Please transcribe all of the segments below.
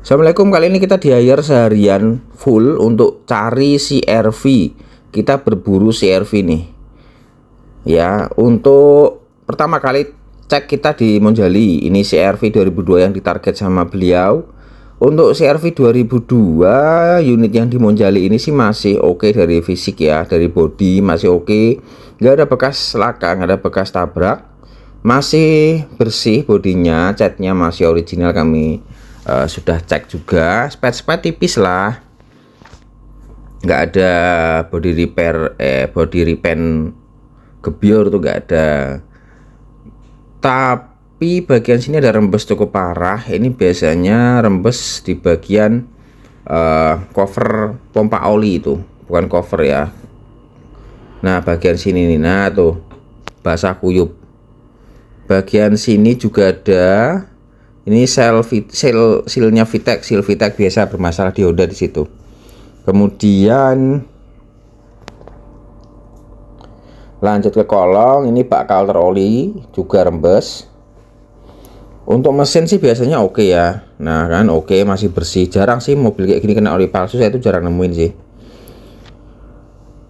Assalamualaikum, kali ini kita di hire seharian full untuk cari CR-V. Kita berburu CR-V nih. Ya, untuk pertama kali cek kita di Monjali. Ini CR-V 2002 yang ditarget sama beliau. Untuk CR-V 2002 unit yang di Monjali ini sih masih oke dari fisik ya, dari body masih oke. Nggak ada bekas laka, nggak ada bekas tabrak. Masih bersih bodinya, catnya masih original, kami sudah cek juga. Spek tipis lah, nggak ada body repair body repaint gebyur tuh nggak ada. Tapi bagian sini ada rembes cukup parah. Ini biasanya rembes di bagian cover pompa oli, itu bukan cover ya. Nah bagian sini nih, nah tuh basah kuyup. Bagian sini juga ada. Ini sealnya VTEC, seal VTEC biasa bermasalah di Honda di situ. Kemudian lanjut ke kolong, ini bak kalter oli juga rembes. Untuk mesin sih biasanya oke ya. Nah kan oke, masih bersih. Jarang sih mobil kayak gini kena oli palsu, saya itu jarang nemuin sih.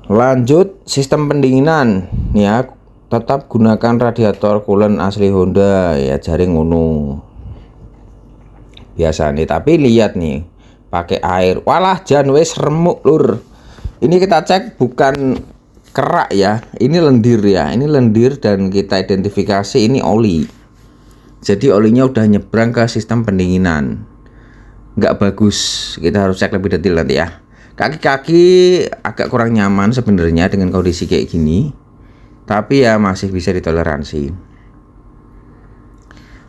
Lanjut sistem pendinginan ya, tetap gunakan radiator coolant asli Honda ya, jaring ngono biasa nih. Tapi lihat nih, pakai air, walah jan wes remuk lur. Ini kita cek bukan kerak ya, ini lendir ya, ini lendir dan kita identifikasi ini oli. Jadi olinya udah nyebrang ke sistem pendinginan, nggak bagus. Kita harus cek lebih detail nanti ya. Kaki-kaki agak kurang nyaman sebenarnya dengan kondisi kayak gini, tapi ya masih bisa ditoleransi.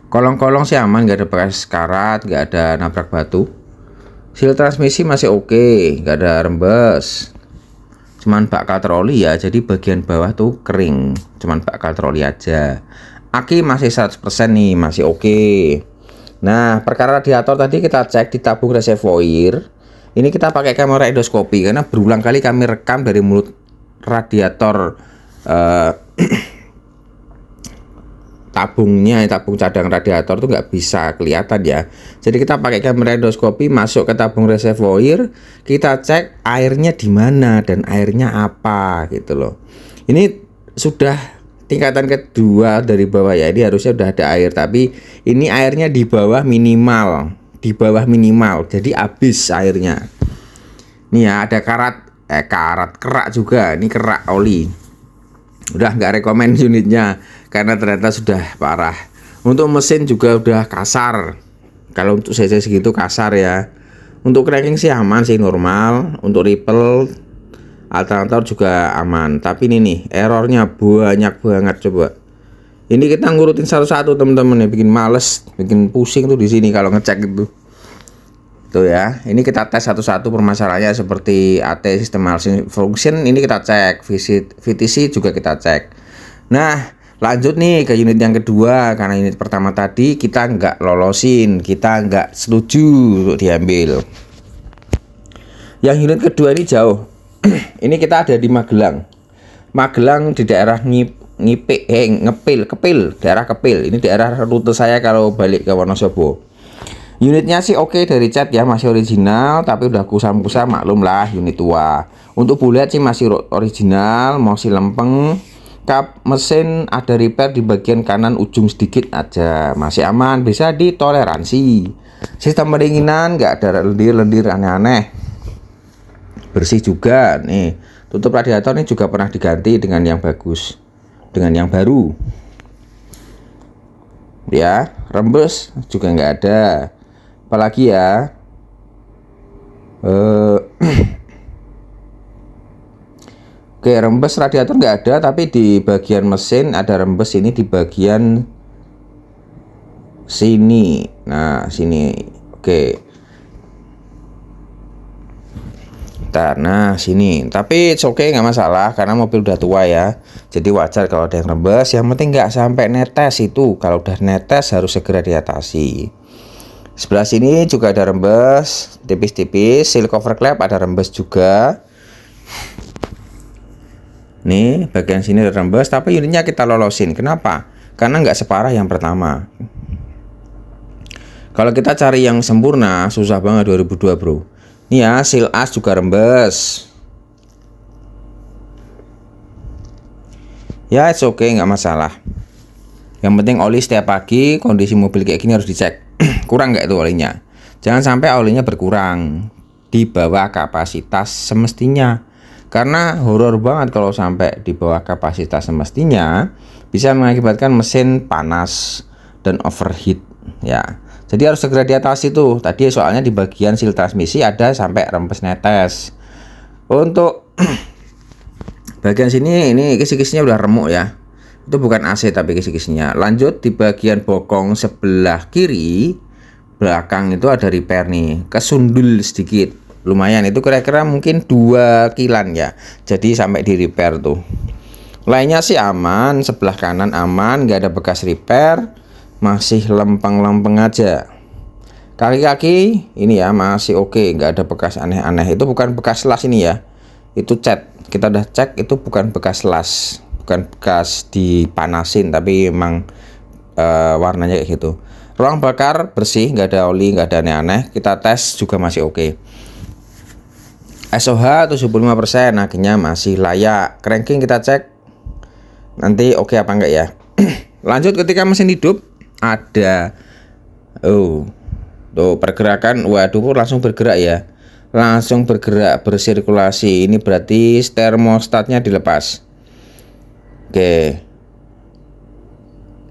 Kolong-kolong sih aman, nggak ada bekas karat, nggak ada nabrak batu. Seal transmisi masih oke, nggak ada rembes. Cuman bak kalter oli ya, jadi bagian bawah tuh kering, cuman bak kalter oli aja. Aki masih 100% nih, masih oke. Nah perkara radiator tadi kita cek di tabung reservoir. Ini kita pakai kamera endoskopi karena berulang kali kami rekam dari mulut radiator tabungnya, tabung cadang radiator tuh nggak bisa kelihatan ya. Jadi kita pakai kamera endoskopi, masuk ke tabung reservoir, kita cek airnya di mana dan airnya apa gitu loh. Ini sudah tingkatan kedua dari bawah ya, ini harusnya udah ada air, tapi ini airnya di bawah minimal, jadi habis airnya. Nih ya, ada kerak juga, ini kerak oli. Udah nggak rekomen unitnya karena ternyata sudah parah. Untuk mesin juga udah kasar. Kalau untuk cc segitu kasar ya. Untuk cranking sih aman sih, normal. Untuk ripple alternator juga aman. Tapi ini nih errornya banyak banget. Coba ini kita ngurutin satu-satu teman-teman ya, bikin males, bikin pusing tuh di sini kalau ngecek itu. Tuh ya, ini kita tes satu-satu permasalahannya, seperti AT sistem function ini kita cek, VTC juga kita cek. Nah lanjut nih ke unit yang kedua, karena unit pertama tadi kita nggak lolosin, kita nggak setuju untuk diambil. Yang unit kedua ini jauh. Ini kita ada di Magelang di daerah Kepil, daerah Kepil. Ini daerah rute saya kalau balik ke Wonosobo. Unitnya sih oke dari cat ya, masih original, tapi udah kusam-kusam, maklum lah unit tua. Untuk bulat sih masih original, masih lempeng. Kap mesin ada repair di bagian kanan ujung sedikit aja, masih aman, bisa ditoleransi. Sistem pendinginan nggak ada lendir-lendir aneh-aneh, bersih juga. Nih tutup radiator ini juga pernah diganti dengan yang bagus, dengan yang baru ya. Rembes juga nggak ada. Apalagi ya, oke, rembes radiator nggak ada, tapi di bagian mesin ada rembes ini di bagian sini. Nah sini, oke. Nah sini, tapi oke, nggak masalah karena mobil udah tua ya, jadi wajar kalau ada yang rembes. Yang penting nggak sampai netes, itu kalau udah netes harus segera diatasi. Sebelah sini juga ada rembes tipis-tipis, seal cover klep ada rembes juga. Nih bagian sini ada rembes, tapi unitnya kita lolosin. Kenapa? Karena nggak separah yang pertama. Kalau kita cari yang sempurna susah banget 2002 bro. Ini ya, seal as juga rembes. Ya it's okay, nggak masalah. Yang penting oli setiap pagi kondisi mobil kayak gini harus dicek. Kurang nggak itu olinya. Jangan sampai olinya berkurang di bawah kapasitas semestinya. Karena horor banget kalau sampai di bawah kapasitas semestinya, bisa mengakibatkan mesin panas dan overheat ya. Jadi harus segera diatasi tuh. Tadi soalnya di bagian seal transmisi ada sampai rempes netes. Untuk bagian sini ini kisi-kisinya udah remuk ya. Itu bukan AC tapi kisi-kisinya. Lanjut di bagian bokong sebelah kiri belakang itu ada repair nih. Kesundul sedikit. Lumayan itu kira-kira mungkin 2 kilan ya. Jadi sampai di repair tuh. Lainnya sih aman, sebelah kanan aman, nggak ada bekas repair. Masih lempeng-lempeng aja. Kaki-kaki ini ya masih oke, nggak ada bekas aneh-aneh. Itu bukan bekas las ini ya, itu cat. Kita udah cek itu bukan bekas las, bukan bekas dipanasin, tapi emang warnanya kayak gitu. Ruang bakar bersih, nggak ada oli, nggak ada aneh-aneh. Kita tes juga masih oke. SOH 75%, akhirnya masih layak. Cranking kita cek nanti oke apa enggak ya. Lanjut ketika mesin hidup ada tuh pergerakan, waduh langsung bergerak ya, langsung bergerak bersirkulasi. Ini berarti termostatnya dilepas. Oke,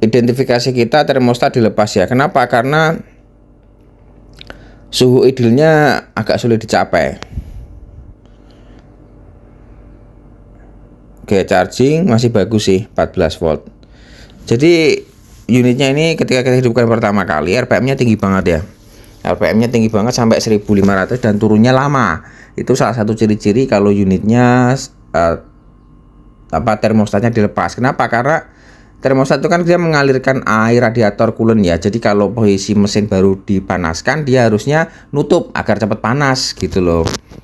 identifikasi kita termostat dilepas ya. Kenapa? Karena suhu idealnya agak sulit dicapai. Oke, charging masih bagus sih, 14 volt. Jadi unitnya ini ketika kita hidupkan pertama kali RPM-nya tinggi banget ya. RPM-nya tinggi banget sampai 1500 dan turunnya lama. Itu salah satu ciri-ciri kalau unitnya termostatnya dilepas. Kenapa? Karena termostat itu kan dia mengalirkan air radiator coolant ya. Jadi kalau posisi mesin baru dipanaskan, dia harusnya nutup agar cepat panas gitu loh.